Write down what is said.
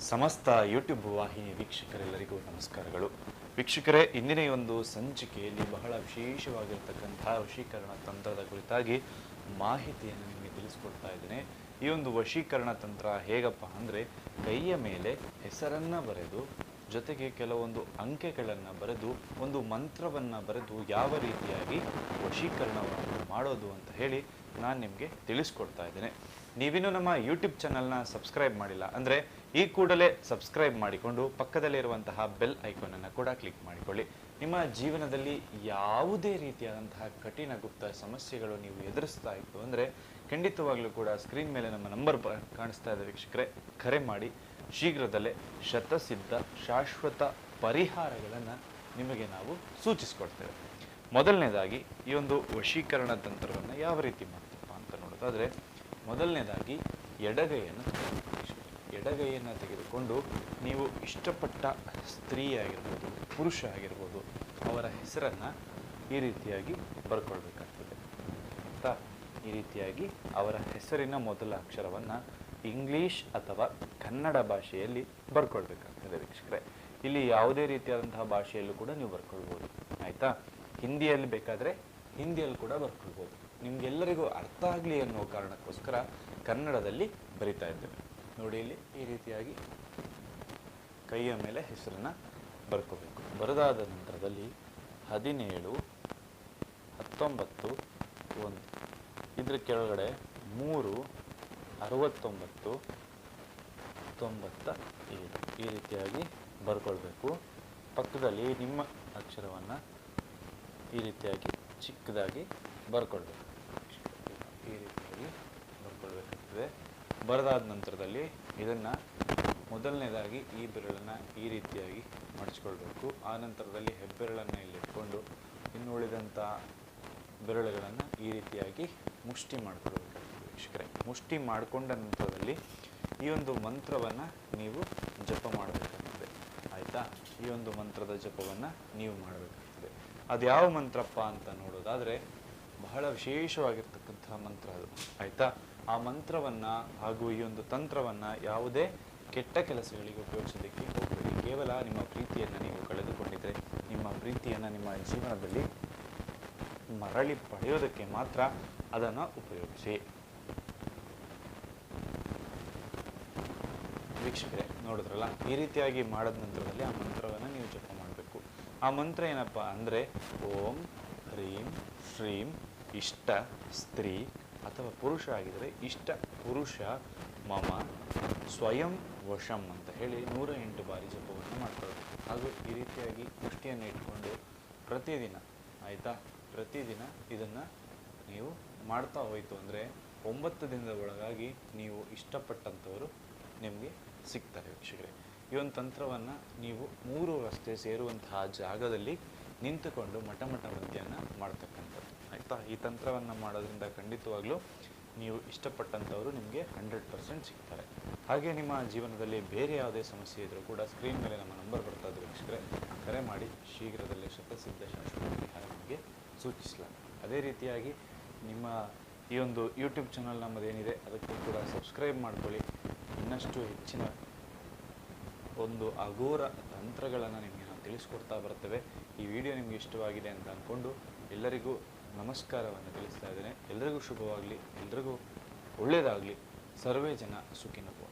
ಸಮಸ್ತ ಯೂಟ್ಯೂಬ್ ವಾಹಿನಿ ವೀಕ್ಷಕರೆಲ್ಲರಿಗೂ ನಮಸ್ಕಾರಗಳು. ವೀಕ್ಷಕರೇ, ಇಂದಿನ ಈ ಒಂದು ಸಂಚಿಕೆಯಲ್ಲಿ ಬಹಳ ವಿಶೇಷವಾಗಿರ್ತಕ್ಕಂತಹ ವಶೀಕರಣ ತಂತ್ರದ ಕುರಿತಾಗಿ ಮಾಹಿತಿಯನ್ನು ನಿಮಗೆ ತಿಳಿಸ್ಕೊಡ್ತಾ ಇದ್ದೇನೆ. ಈ ಒಂದು ವಶೀಕರಣ ತಂತ್ರ ಹೇಗಪ್ಪ ಅಂದರೆ, ಕೈಯ ಮೇಲೆ ಹೆಸರನ್ನು ಬರೆದು ಜೊತೆಗೆ ಕೆಲವೊಂದು ಅಂಕೆಗಳನ್ನು ಬರೆದು ಒಂದು ಮಂತ್ರವನ್ನು ಬರೆದು ಯಾವ ರೀತಿಯಾಗಿ ವಶೀಕರಣವನ್ನು ಮಾಡೋದು ಅಂತ ಹೇಳಿ ನಾನು ನಿಮಗೆ ತಿಳಿಸ್ಕೊಡ್ತಾ ಇದ್ದೇನೆ. ನೀವಿನ್ನೂ ನಮ್ಮ ಯೂಟ್ಯೂಬ್ ಚಾನಲ್ನ ಸಬ್ಸ್ಕ್ರೈಬ್ ಮಾಡಿಲ್ಲ ಅಂದರೆ ಈ ಕೂಡಲೇ ಸಬ್ಸ್ಕ್ರೈಬ್ ಮಾಡಿಕೊಂಡು ಪಕ್ಕದಲ್ಲಿರುವಂತಹ ಬೆಲ್ ಐಕಾನನ್ನು ಕೂಡ ಕ್ಲಿಕ್ ಮಾಡಿಕೊಳ್ಳಿ. ನಿಮ್ಮ ಜೀವನದಲ್ಲಿ ಯಾವುದೇ ರೀತಿಯಾದಂತಹ ಕಠಿಣ ಗುಪ್ತ ಸಮಸ್ಯೆಗಳು ನೀವು ಎದುರಿಸ್ತಾ ಇತ್ತು ಅಂದರೆ ಖಂಡಿತವಾಗ್ಲೂ ಕೂಡ ಸ್ಕ್ರೀನ್ ಮೇಲೆ ನಮ್ಮ ನಂಬರ್ ಕಾಣಿಸ್ತಾ ಇದೆ ವೀಕ್ಷಕರೇ, ಕರೆ ಮಾಡಿ. ಶೀಘ್ರದಲ್ಲೇ ಶತಸಿದ್ಧ ಶಾಶ್ವತ ಪರಿಹಾರಗಳನ್ನು ನಿಮಗೆ ನಾವು ಸೂಚಿಸ್ಕೊಡ್ತೇವೆ. ಮೊದಲನೇದಾಗಿ ಈ ಒಂದು ವಶೀಕರಣ ತಂತ್ರವನ್ನು ಯಾವ ರೀತಿ ಮಾಡ್ತಪ್ಪ ಅಂತ ನೋಡೋದಾದರೆ, ಮೊದಲನೇದಾಗಿ ಎಡಗೈಯನ್ನು ತೆಗೆದುಕೊಂಡು ನೀವು ಇಷ್ಟಪಟ್ಟ ಸ್ತ್ರೀ ಆಗಿರ್ಬೋದು, ಪುರುಷ ಆಗಿರ್ಬೋದು, ಅವರ ಹೆಸರನ್ನು ಈ ರೀತಿಯಾಗಿ ಬರ್ಕೊಳ್ಬೇಕಾಗ್ತದೆ ಆಯಿತಾ. ಈ ರೀತಿಯಾಗಿ ಅವರ ಹೆಸರಿನ ಮೊದಲ ಅಕ್ಷರವನ್ನು ಇಂಗ್ಲೀಷ್ ಅಥವಾ ಕನ್ನಡ ಭಾಷೆಯಲ್ಲಿ ಬರ್ಕೊಳ್ಬೇಕಾಗ್ತದೆ ವೀಕ್ಷಕರೇ. ಇಲ್ಲಿ ಯಾವುದೇ ರೀತಿಯಾದಂತಹ ಭಾಷೆಯಲ್ಲೂ ಕೂಡ ನೀವು ಬರ್ಕೊಳ್ಬೋದು ಆಯಿತಾ. ಹಿಂದಿಯಲ್ಲಿ ಬೇಕಾದರೆ ಹಿಂದಿಯಲ್ಲಿ ಕೂಡ ಬರ್ಕೊಳ್ಬೋದು. ನಿಮಗೆಲ್ಲರಿಗೂ ಅರ್ಥ ಆಗಲಿ ಅನ್ನೋ ಕಾರಣಕ್ಕೋಸ್ಕರ ಕನ್ನಡದಲ್ಲಿ ಬರಿತಾ ಇದ್ದೇವೆ ನೋಡಿ. ಇಲ್ಲಿ ಈ ರೀತಿಯಾಗಿ ಕೈಯ ಮೇಲೆ ಹೆಸರನ್ನು ಬರ್ಕೋಬೇಕು. ಬರೆದಾದ ನಂತರದಲ್ಲಿ 17, 19, 1 ಇದ್ರ ಕೆಳಗಡೆ 3, 69, 97 ಈ ರೀತಿಯಾಗಿ ಬರ್ಕೊಳ್ಬೇಕು. ಪಕ್ಕದಲ್ಲಿ ನಿಮ್ಮ ಅಕ್ಷರವನ್ನು ಈ ರೀತಿಯಾಗಿ ಚಿಕ್ಕದಾಗಿ ಬರ್ಕೊಳ್ಬೇಕು. ಈ ರೀತಿಯಾಗಿ ಬರ್ಕೊಳ್ಬೇಕಾಗ್ತದೆ. ಬರೆದಾದ ನಂತರದಲ್ಲಿ ಇದನ್ನು ಮೊದಲನೇದಾಗಿ ಈ ಬೆರಳನ್ನು ಈ ರೀತಿಯಾಗಿ ಮಡಚ್ಕೊಳ್ಬೇಕು. ಆ ನಂತರದಲ್ಲಿ ಹೆಬ್ಬೆರಳನ್ನು ಇಲ್ಲಿಟ್ಕೊಂಡು ಇನ್ನು ಉಳಿದಂಥ ಬೆರಳುಗಳನ್ನು ಈ ರೀತಿಯಾಗಿ ಮುಷ್ಟಿ ಮಾಡ್ಕೊಳ್ಬೇಕಾಗ್ತದೆ ವೀಕ್ಷಕರೇ. ಮುಷ್ಟಿ ಮಾಡಿಕೊಂಡ ನಂತರದಲ್ಲಿ ಈ ಒಂದು ಮಂತ್ರವನ್ನು ನೀವು ಜಪ ಮಾಡಬೇಕಾಗ್ತದೆ ಆಯಿತಾ. ಈ ಒಂದು ಮಂತ್ರದ ಜಪವನ್ನು ನೀವು ಮಾಡಬೇಕಾಗ್ತದೆ. ಅದು ಯಾವ ಮಂತ್ರಪ್ಪ ಅಂತ ನೋಡೋದಾದರೆ ಬಹಳ ವಿಶೇಷವಾಗಿರ್ತಕ್ಕಂತಹ ಮಂತ್ರ ಅದು ಆಯಿತಾ. ಆ ಮಂತ್ರವನ್ನು ಹಾಗೂ ಈ ಒಂದು ತಂತ್ರವನ್ನು ಯಾವುದೇ ಕೆಟ್ಟ ಕೆಲಸಗಳಿಗೆ ಉಪಯೋಗಿಸೋದಕ್ಕೆ ಹೋಗಬೇಡಿ. ಕೇವಲ ನಿಮ್ಮ ಪ್ರೀತಿಯನ್ನು ನೀವು ಕಳೆದುಕೊಂಡಿದ್ದರೆ ನಿಮ್ಮ ಪ್ರೀತಿಯನ್ನು ನಿಮ್ಮ ಜೀವನದಲ್ಲಿ ಮರಳಿ ಪಡೆಯೋದಕ್ಕೆ ಮಾತ್ರ ಅದನ್ನು ಉಪಯೋಗಿಸಿ. ವೀಕ್ಷಕರೇ ನೋಡಿದ್ರಲ್ಲ, ಈ ರೀತಿಯಾಗಿ ಮಾಡಿದ ನಂತರದಲ್ಲಿ ಆ ಮಂತ್ರವನ್ನು ನೀವು ಜಪ ಮಾಡಬೇಕು. ಆ ಮಂತ್ರ ಏನಪ್ಪ ಅಂದರೆ, ಓಂ ಹ್ರೀಂ ಶ್ರೀಂ ಇಷ್ಟ ಸ್ತ್ರೀ ಅಥವಾ ಪುರುಷ ಆಗಿದರೆ ಇಷ್ಟ ಪುರುಷ ಮಮ ಸ್ವಯಂ ವಶಂ ಅಂತ ಹೇಳಿ 108 ಬಾರಿ ಜಪವನ್ನು ಮಾಡ್ಕೊಳ್ಬೇಕು. ಹಾಗೂ ಈ ರೀತಿಯಾಗಿ ಮುಷ್ಟಿಯನ್ನು ಇಟ್ಕೊಂಡು ಪ್ರತಿದಿನ ಆಯಿತಾ, ಪ್ರತಿದಿನ ಇದನ್ನು ನೀವು ಮಾಡ್ತಾ ಹೋಯಿತು ಅಂದರೆ 9 ದಿನದ ಒಳಗಾಗಿ ನೀವು ಇಷ್ಟಪಟ್ಟಂಥವರು ನಿಮಗೆ ಸಿಗ್ತಾರೆ ವೀಕ್ಷಕರೇ. ಈ ಒಂದು ತಂತ್ರವನ್ನು ನೀವು 3 ರಸ್ತೆ ಸೇರುವಂತಹ ಜಾಗದಲ್ಲಿ ನಿಂತುಕೊಂಡು ಮಠ ಮಧ್ಯೆಯನ್ನು ಮಾಡ್ತಕ್ಕಂಥದ್ದು ಆಯಿತಾ. ಈ ತಂತ್ರವನ್ನು ಮಾಡೋದ್ರಿಂದ ಖಂಡಿತವಾಗ್ಲೂ ನೀವು ಇಷ್ಟಪಟ್ಟಂಥವರು ನಿಮಗೆ 100% ಸಿಗ್ತಾರೆ. ಹಾಗೆ ನಿಮ್ಮ ಜೀವನದಲ್ಲಿ ಬೇರೆ ಯಾವುದೇ ಸಮಸ್ಯೆ ಇದ್ದರೂ ಕೂಡ ಸ್ಕ್ರೀನ್ ಮೇಲೆ ನಮ್ಮ ನಂಬರ್ ಬರ್ತಾ ಇದ್ದರೆ ವೀಕ್ಷಕರೇ, ಕರೆ ಮಾಡಿ. ಶೀಘ್ರದಲ್ಲೇ ಶತಸಿದ್ಧ ಶಾಶ್ವತ ಪರಿಹಾರ ನಿಮಗೆ ಸೂಚಿಸಲಾಗುತ್ತೆ. ಅದೇ ರೀತಿಯಾಗಿ ನಿಮ್ಮ ಈ ಒಂದು ಯೂಟ್ಯೂಬ್ ಚಾನಲ್ ನಮ್ಮದೇನಿದೆ ಅದಕ್ಕೂ ಕೂಡ ಸಬ್ಸ್ಕ್ರೈಬ್ ಮಾಡ್ಕೊಳ್ಳಿ. ಇನ್ನಷ್ಟು ಹೆಚ್ಚಿನ ಒಂದು ಅಘೋರ ತಂತ್ರಗಳನ್ನು ನಿಮಗೆ ನಾವು ತಿಳಿಸ್ಕೊಡ್ತಾ ಬರ್ತೇವೆ. ಈ ವಿಡಿಯೋ ನಿಮಗೆ ಇಷ್ಟವಾಗಿದೆ ಅಂತ ಅಂದ್ಕೊಂಡು ಎಲ್ಲರಿಗೂ ನಮಸ್ಕಾರವನ್ನು ತಿಳಿಸ್ತಾ ಇದ್ದೇನೆ. ಎಲ್ಲರಿಗೂ ಶುಭವಾಗಲಿ, ಎಲ್ಲರಿಗೂ ಒಳ್ಳೆಯದಾಗಲಿ. ಸರ್ವೇ ಜನ ಸುಖಿನೋ.